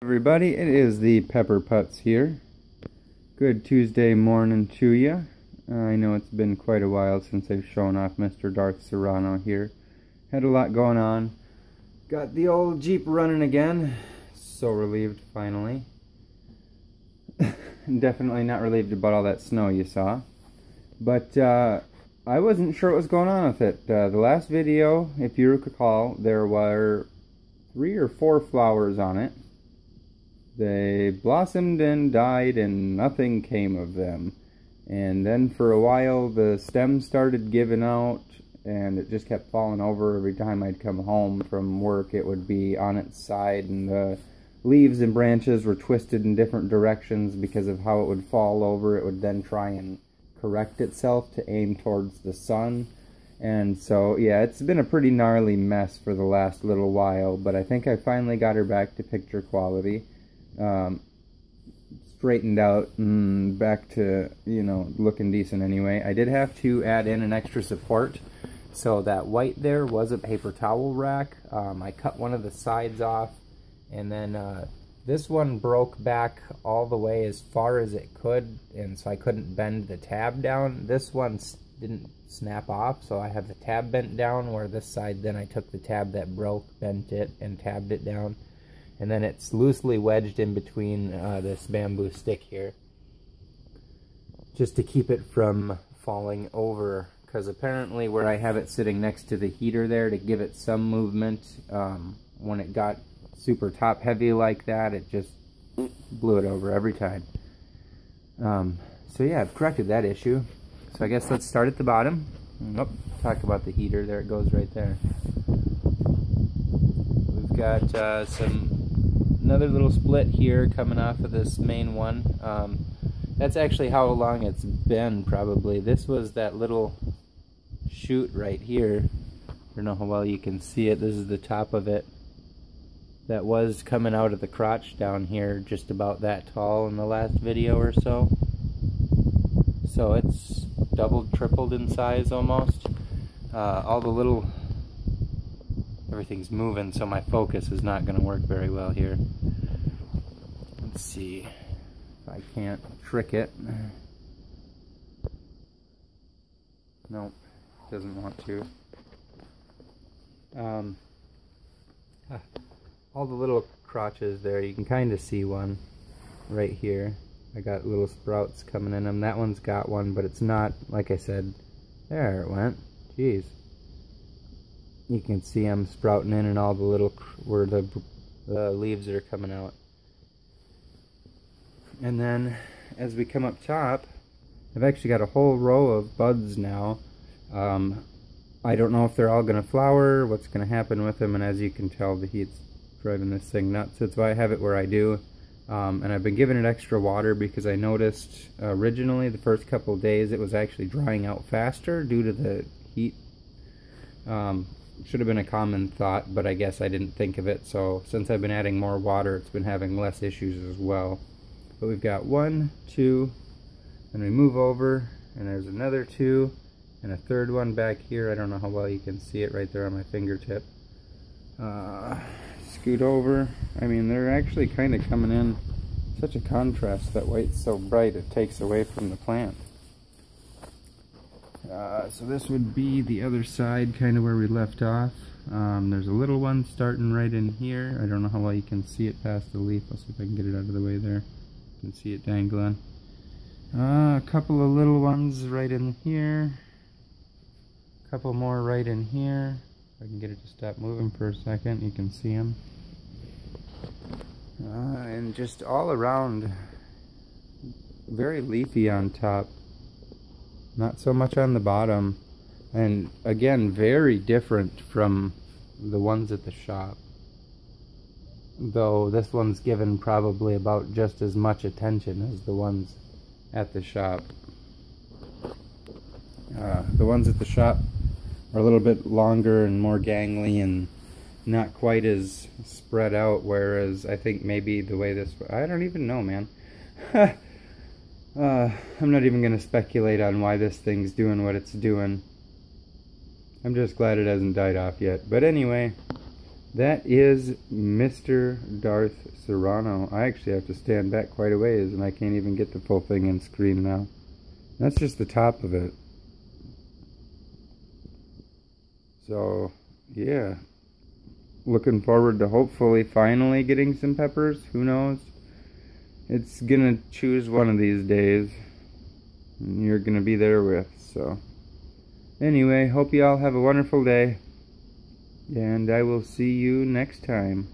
everybody, it is the Pepper Putz here. Good Tuesday morning to you. I know it's been quite a while since I've shown off Mr. Darth Serrano here. Had a lot going on. Got the old Jeep running again. So relieved finally. Definitely not relieved about all that snow you saw. But I wasn't sure what was going on with it. The last video, if you recall, there were 3 or 4 flowers on it. They blossomed and died and nothing came of them. And then for a while the stems started giving out and it just kept falling over. Every time I'd come home from work it would be on its side and the leaves and branches were twisted in different directions because of how it would fall over. It would then try and correct itself to aim towards the sun. And so yeah, it's been a pretty gnarly mess for the last little while, but I think I finally got her back to picture quality. Straightened out and back to, you know, looking decent anyway. I did have to add in an extra support. So that white there was a paper towel rack. I cut one of the sides off, and then this one broke back all the way as far as it could, and so I couldn't bend the tab down. This one didn't snap off, so I have the tab bent down, where this side then I took the tab that broke, bent it, and tabbed it down. And then it's loosely wedged in between this bamboo stick here, just to keep it from falling over, because apparently where I have it sitting next to the heater there to give it some movement, when it got super top heavy like that, it just blew it over every time. So yeah, I've corrected that issue. So I guess let's start at the bottom. Oh, talk about the heater, there it goes right there. We've got another little split here coming off of this main one. That's actually how long it's been, probably. This was that little chute right here. I don't know how well you can see it. This is the top of it. That was coming out of the crotch down here, just about that tall in the last video or so. So it's doubled, tripled in size almost. All the little... Everything's moving, so my focus is not going to work very well here. Let's see if I can't trick it. Nope, doesn't want to. All the little crotches there, you can kind of see one right here. I got little sprouts coming in them. That one's got one, but it's not, like I said, there it went. Jeez. You can see them sprouting in and all the little, where the leaves are coming out. And then, as we come up top, I've actually got a whole row of buds now. I don't know if they're all going to flower, what's going to happen with them, and as you can tell, the heat's driving this thing nuts. That's why I have it where I do. And I've been giving it extra water because I noticed originally, the first couple of days, it was actually drying out faster due to the heat. Should have been a common thought, but I guess I didn't think of it. So since I've been adding more water, it's been having less issues as well. But we've got 1, 2, and we move over, and there's another 2, and a third one back here. I don't know how well you can see it right there on my fingertip. Scoot over. I mean, they're actually kind of coming in such a contrast. That white's so bright it takes away from the plant. So this would be the other side, kind of where we left off. There's a little one starting right in here. I don't know how well you can see it past the leaf. I'll see if I can get it out of the way there. You can see it dangling. A couple of little ones right in here. A couple more right in here. If I can get it to stop moving for a second, you can see them. And just all around, very leafy on top. Not so much on the bottom, and again, very different from the ones at the shop. Though this one's given probably about just as much attention as the ones at the shop. The ones at the shop are a little bit longer and more gangly and not quite as spread out, whereas I think maybe the way this... I don't even know, man. I'm not even going to speculate on why this thing's doing what it's doing. I'm just glad it hasn't died off yet. But anyway, That is Mr. Darth Serrano. I actually have to stand back quite a ways, and I can't even get the full thing in screen now. That's just the top of it. So, yeah. Looking forward to hopefully finally getting some peppers. Who knows? It's gonna choose one of these days. And you're gonna be there with, so. Anyway, hope you all have a wonderful day. And I will see you next time.